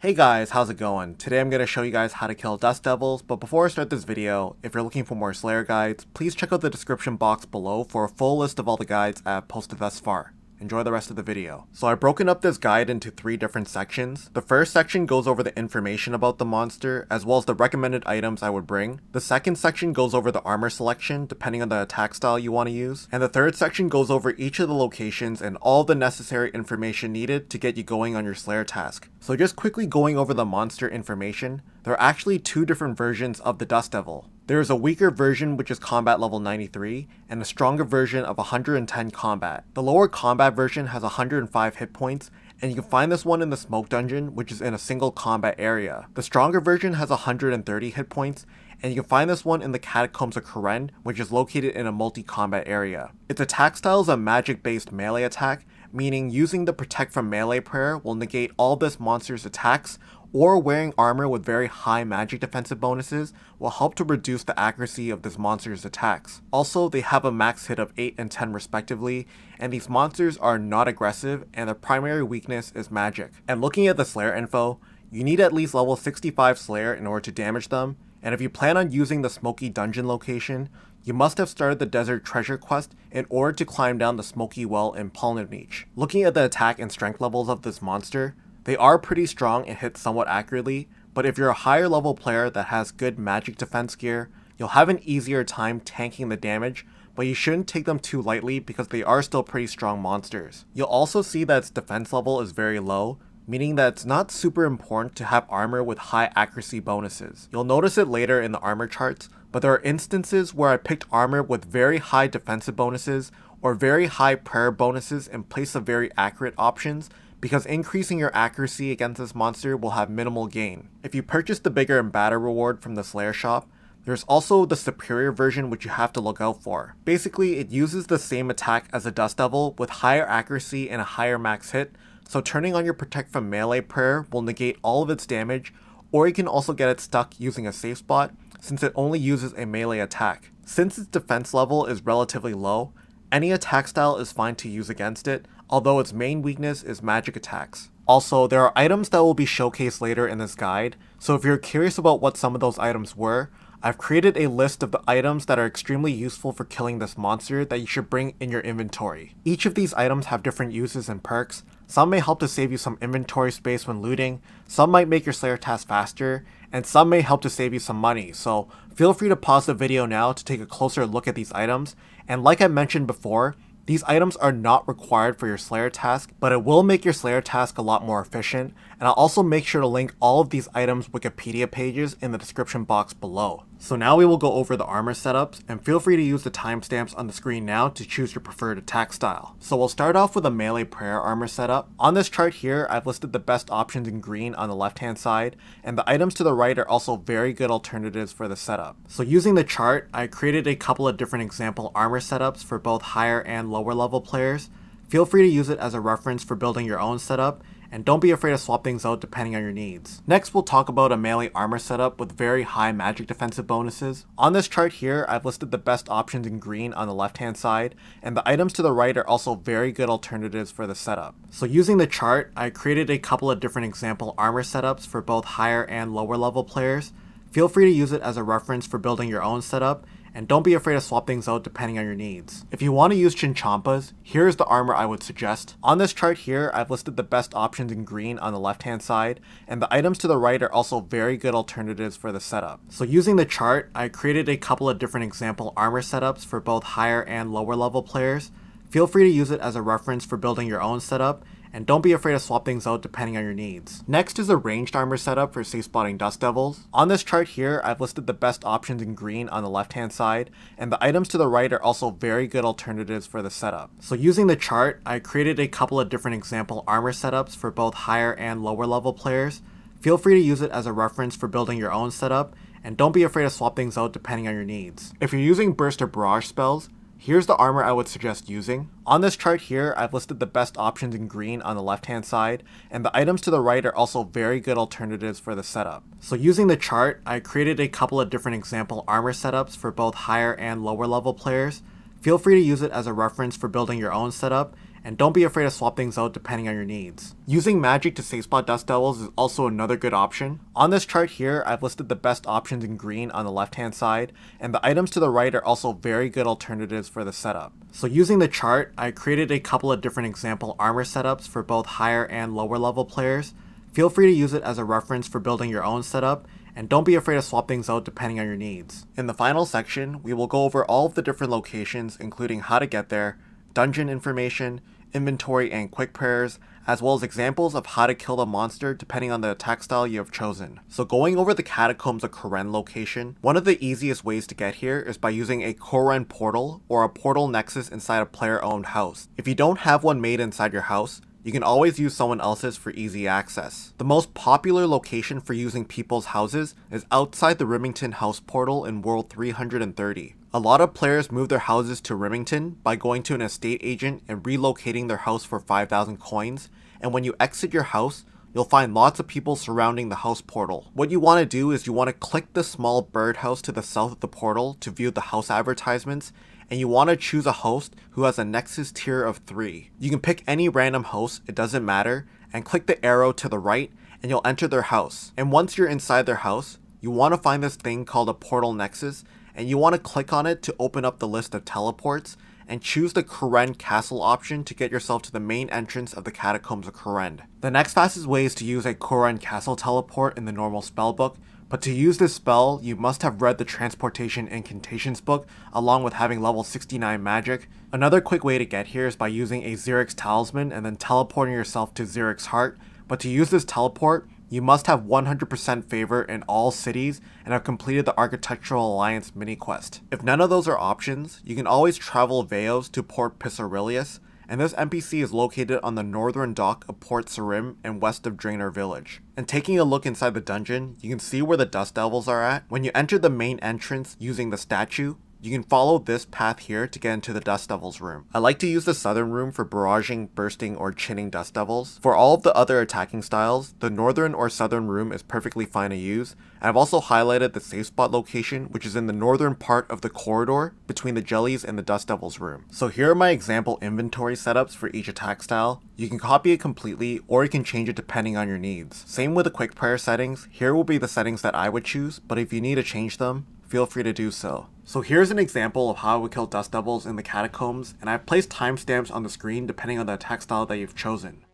Hey guys, how's it going? Today I'm going to show you guys how to kill dust devils, but before I start this video, if you're looking for more Slayer guides, please check out the description box below for a full list of all the guides I've posted thus far. Enjoy the rest of the video. So I've broken up this guide into 3 different sections. The first section goes over the information about the monster, as well as the recommended items I would bring. The second section goes over the armor selection, depending on the attack style you want to use. And the third section goes over each of the locations and all the necessary information needed to get you going on your Slayer task. So just quickly going over the monster information, there are actually 2 different versions of the Dust Devil. There is a weaker version which is combat level 93, and a stronger version of 110 combat. The lower combat version has 105 hit points, and you can find this one in the smoke dungeon, which is in a single combat area. The stronger version has 130 hit points, and you can find this one in the Catacombs of Kourend, which is located in a multi-combat area. Its attack style is a magic-based melee attack, meaning using the Protect from Melee prayer will negate all this monster's attacks, or wearing armor with very high magic defensive bonuses will help to reduce the accuracy of this monster's attacks. Also, they have a max hit of 8 and 10 respectively, and these monsters are not aggressive and their primary weakness is magic. And looking at the Slayer info, you need at least level 65 Slayer in order to damage them, and if you plan on using the Smoky Dungeon location, you must have started the Desert Treasure quest in order to climb down the Smoky Well in Polnivniche. Looking at the attack and strength levels of this monster, they are pretty strong and hit somewhat accurately, but if you're a higher level player that has good magic defense gear, you'll have an easier time tanking the damage, but you shouldn't take them too lightly because they are still pretty strong monsters. You'll also see that its defense level is very low, meaning that it's not super important to have armor with high accuracy bonuses. You'll notice it later in the armor charts, but there are instances where I picked armor with very high defensive bonuses or very high prayer bonuses in place of very accurate options, because increasing your accuracy against this monster will have minimal gain. If you purchase the bigger and badder reward from the Slayer shop, there's also the superior version which you have to look out for. Basically, it uses the same attack as a Dust Devil with higher accuracy and a higher max hit, so turning on your Protect from Melee prayer will negate all of its damage, or you can also get it stuck using a safe spot since it only uses a melee attack. Since its defense level is relatively low, any attack style is fine to use against it, although its main weakness is magic attacks. Also, there are items that will be showcased later in this guide, so if you're curious about what some of those items were, I've created a list of the items that are extremely useful for killing this monster that you should bring in your inventory. Each of these items have different uses and perks. Some may help to save you some inventory space when looting, some might make your Slayer task faster, and some may help to save you some money, so feel free to pause the video now to take a closer look at these items, and like I mentioned before, these items are not required for your Slayer task, but it will make your Slayer task a lot more efficient, and I'll also make sure to link all of these items' Wikipedia pages in the description box below. So now we will go over the armor setups, and feel free to use the timestamps on the screen now to choose your preferred attack style. So we'll start off with a melee prayer armor setup. On this chart here, I've listed the best options in green on the left hand side, and the items to the right are also very good alternatives for the setup. So using the chart, I created a couple of different example armor setups for both higher and lower level players. Feel free to use it as a reference for building your own setup, and don't be afraid to swap things out depending on your needs. Next, we'll talk about a melee armor setup with very high magic defensive bonuses. On this chart here, I've listed the best options in green on the left hand side, and the items to the right are also very good alternatives for the setup. So using the chart, I created a couple of different example armor setups for both higher and lower level players. Feel free to use it as a reference for building your own setup, and don't be afraid to swap things out depending on your needs. If you want to use Chinchampas, here's the armor I would suggest. On this chart here, I've listed the best options in green on the left hand side, and the items to the right are also very good alternatives for the setup. So using the chart, I created a couple of different example armor setups for both higher and lower level players. Feel free to use it as a reference for building your own setup, and don't be afraid to swap things out depending on your needs. Next is a ranged armor setup for safe spotting Dust Devils. On this chart here, I've listed the best options in green on the left hand side, and the items to the right are also very good alternatives for the setup. So using the chart, I created a couple of different example armor setups for both higher and lower level players. Feel free to use it as a reference for building your own setup, and don't be afraid to swap things out depending on your needs. If you're using burst or barrage spells, here's the armor I would suggest using. On this chart here, I've listed the best options in green on the left hand side, and the items to the right are also very good alternatives for the setup. So using the chart, I created a couple of different example armor setups for both higher and lower level players. Feel free to use it as a reference for building your own setup, and don't be afraid to swap things out depending on your needs. Using magic to safe spot Dust Devils is also another good option. On this chart here, I've listed the best options in green on the left hand side, and the items to the right are also very good alternatives for the setup. So using the chart, I created a couple of different example armor setups for both higher and lower level players. Feel free to use it as a reference for building your own setup, and don't be afraid to swap things out depending on your needs. In the final section, we will go over all of the different locations, including how to get there, dungeon information, inventory and quick prayers, as well as examples of how to kill the monster depending on the attack style you have chosen. So going over the Catacombs of Kourend location, one of the easiest ways to get here is by using a Kourend portal or a portal nexus inside a player-owned house. If you don't have one made inside your house, you can always use someone else's for easy access. The most popular location for using people's houses is outside the Remington house portal in World 330. A lot of players move their houses to Remington by going to an estate agent and relocating their house for 5,000 coins, and when you exit your house, you'll find lots of people surrounding the house portal. What you want to do is you want to click the small birdhouse to the south of the portal to view the house advertisements, and you want to choose a host who has a Nexus tier of 3. You can pick any random host, it doesn't matter, and click the arrow to the right and you'll enter their house. And once you're inside their house, you want to find this thing called a portal nexus, and you want to click on it to open up the list of teleports and choose the Kourend Castle option to get yourself to the main entrance of the Catacombs of Kourend. The next fastest way is to use a Kourend Castle teleport in the normal spellbook, but to use this spell, you must have read the Transportation Incantations book along with having level 69 magic. Another quick way to get here is by using a Xerix talisman and then teleporting yourself to Xerix Heart, but to use this teleport, you must have 100% favor in all cities and have completed the Architectural Alliance mini-quest. If none of those are options, you can always travel Veos to Port Pisarilius, and this NPC is located on the northern dock of Port Sarim and west of Draenor Village. And taking a look inside the dungeon, you can see where the Dust Devils are at. When you enter the main entrance using the statue, you can follow this path here to get into the Dust Devils room. I like to use the southern room for barraging, bursting, or chinning Dust Devils. For all of the other attacking styles, the northern or southern room is perfectly fine to use. And I've also highlighted the safe spot location, which is in the northern part of the corridor between the Jellies and the Dust Devils room. So here are my example inventory setups for each attack style. You can copy it completely, or you can change it depending on your needs. Same with the quick prayer settings. Here will be the settings that I would choose, but if you need to change them, feel free to do so. So here's an example of how I would kill Dust Devils in the Catacombs, and I've placed timestamps on the screen depending on the attack style that you've chosen.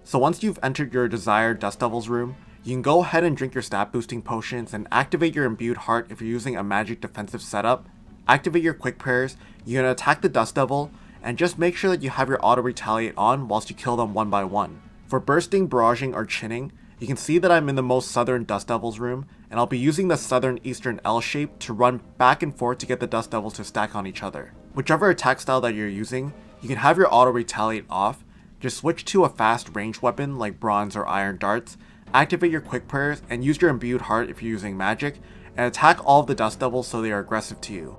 So once you've entered your desired Dust Devils room, you can go ahead and drink your stat boosting potions and activate your imbued heart if you're using a magic defensive setup. Activate your quick prayers, you're going to attack the Dust Devil, and just make sure that you have your auto retaliate on whilst you kill them one by one. For bursting, barraging, or chinning, you can see that I'm in the most southern Dust Devils room, and I'll be using the southern eastern L shape to run back and forth to get the Dust Devils to stack on each other. Whichever attack style that you're using, you can have your auto retaliate off, just switch to a fast ranged weapon like bronze or iron darts, activate your quick prayers, and use your imbued heart if you're using magic, and attack all of the Dust Devils so they are aggressive to you.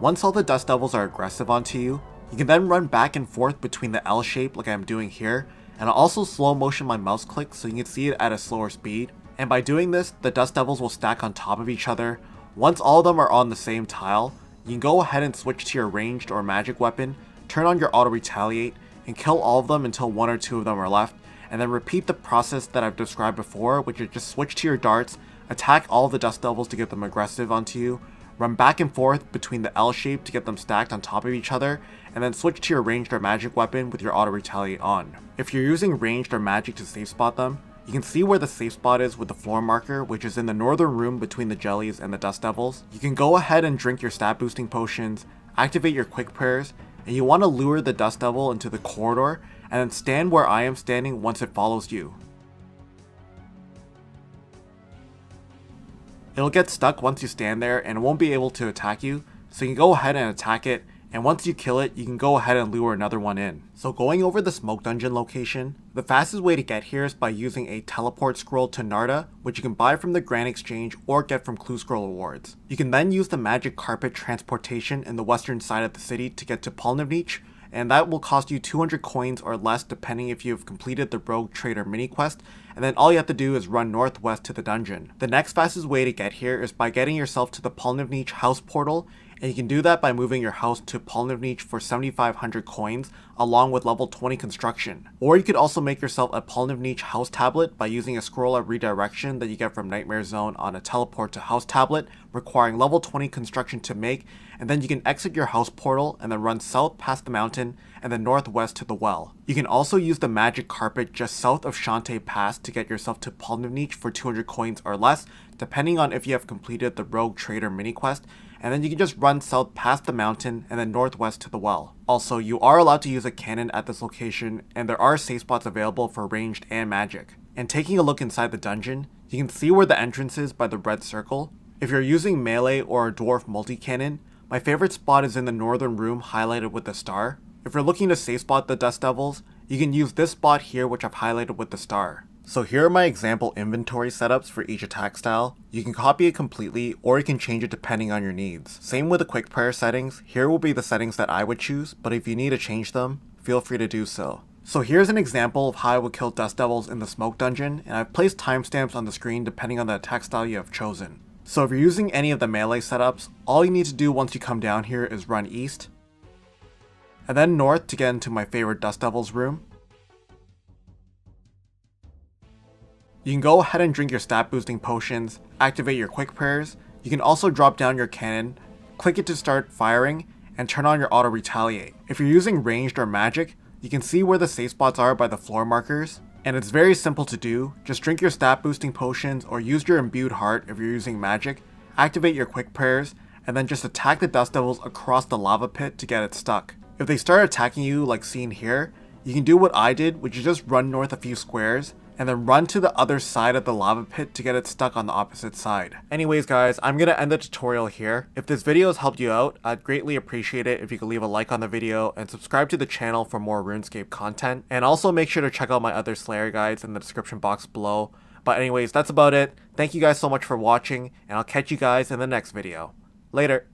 Once all the Dust Devils are aggressive onto you, you can then run back and forth between the L shape like I'm doing here, and I'll also slow motion my mouse click so you can see it at a slower speed. And by doing this, the Dust Devils will stack on top of each other. Once all of them are on the same tile, you can go ahead and switch to your ranged or magic weapon, turn on your auto retaliate, and kill all of them until one or two of them are left, and then repeat the process that I've described before, which is just switch to your darts, attack all of the Dust Devils to get them aggressive onto you, run back and forth between the L shape to get them stacked on top of each other, and then switch to your ranged or magic weapon with your auto retaliate on. If you're using ranged or magic to safe spot them, you can see where the safe spot is with the floor marker, which is in the northern room between the Jellies and the Dust Devils. You can go ahead and drink your stat boosting potions, activate your quick prayers, and you want to lure the Dust Devil into the corridor, and then stand where I am standing once it follows you. It'll get stuck once you stand there and it won't be able to attack you, so you can go ahead and attack it, and once you kill it, you can go ahead and lure another one in. So going over the smoke dungeon location, the fastest way to get here is by using a teleport scroll to Narda, which you can buy from the Grand Exchange or get from Clue Scroll rewards. You can then use the magic carpet transportation in the western side of the city to get to Polnivnic, and that will cost you 200 coins or less depending if you've completed the Rogue Trader mini quest, and then all you have to do is run northwest to the dungeon. The next fastest way to get here is by getting yourself to the Polnivnic house portal, and you can do that by moving your house to Polnivnic for 7,500 coins along with level 20 construction. Or you could also make yourself a Polnivnic house tablet by using a scroll of redirection that you get from Nightmare Zone on a teleport to house tablet, requiring level 20 construction to make, and then you can exit your house portal and then run south past the mountain and then northwest to the well. You can also use the magic carpet just south of Shantae Pass to get yourself to Polnivnic for 200 coins or less, depending on if you have completed the Rogue Trader mini quest, and then you can just run south past the mountain and then northwest to the well. Also, you are allowed to use a cannon at this location, and there are safe spots available for ranged and magic. And taking a look inside the dungeon, you can see where the entrance is by the red circle. If you're using melee or a dwarf multi-cannon, my favorite spot is in the northern room highlighted with the star. If you're looking to safe spot the Dust Devils, you can use this spot here which I've highlighted with the star. So here are my example inventory setups for each attack style. You can copy it completely or you can change it depending on your needs. Same with the quick prayer settings, here will be the settings that I would choose, but if you need to change them, feel free to do so. So here's an example of how I would kill Dust Devils in the smoke dungeon, and I've placed timestamps on the screen depending on the attack style you have chosen. So if you're using any of the melee setups, all you need to do once you come down here is run east, and then north to get into my favorite Dust Devils room. You can go ahead and drink your stat boosting potions, activate your quick prayers. You can also drop down your cannon, click it to start firing, and turn on your auto retaliate. If you're using ranged or magic, you can see where the safe spots are by the floor markers, and it's very simple to do. Just drink your stat boosting potions or use your imbued heart if you're using magic, activate your quick prayers, and then just attack the Dust Devils across the lava pit to get it stuck. If they start attacking you like seen here, you can do what I did, which is just run north a few squares, and then run to the other side of the lava pit to get it stuck on the opposite side. Anyways guys, I'm gonna end the tutorial here. If this video has helped you out, I'd greatly appreciate it if you could leave a like on the video and subscribe to the channel for more RuneScape content. And also make sure to check out my other Slayer guides in the description box below. But anyways, that's about it. Thank you guys so much for watching, and I'll catch you guys in the next video. Later!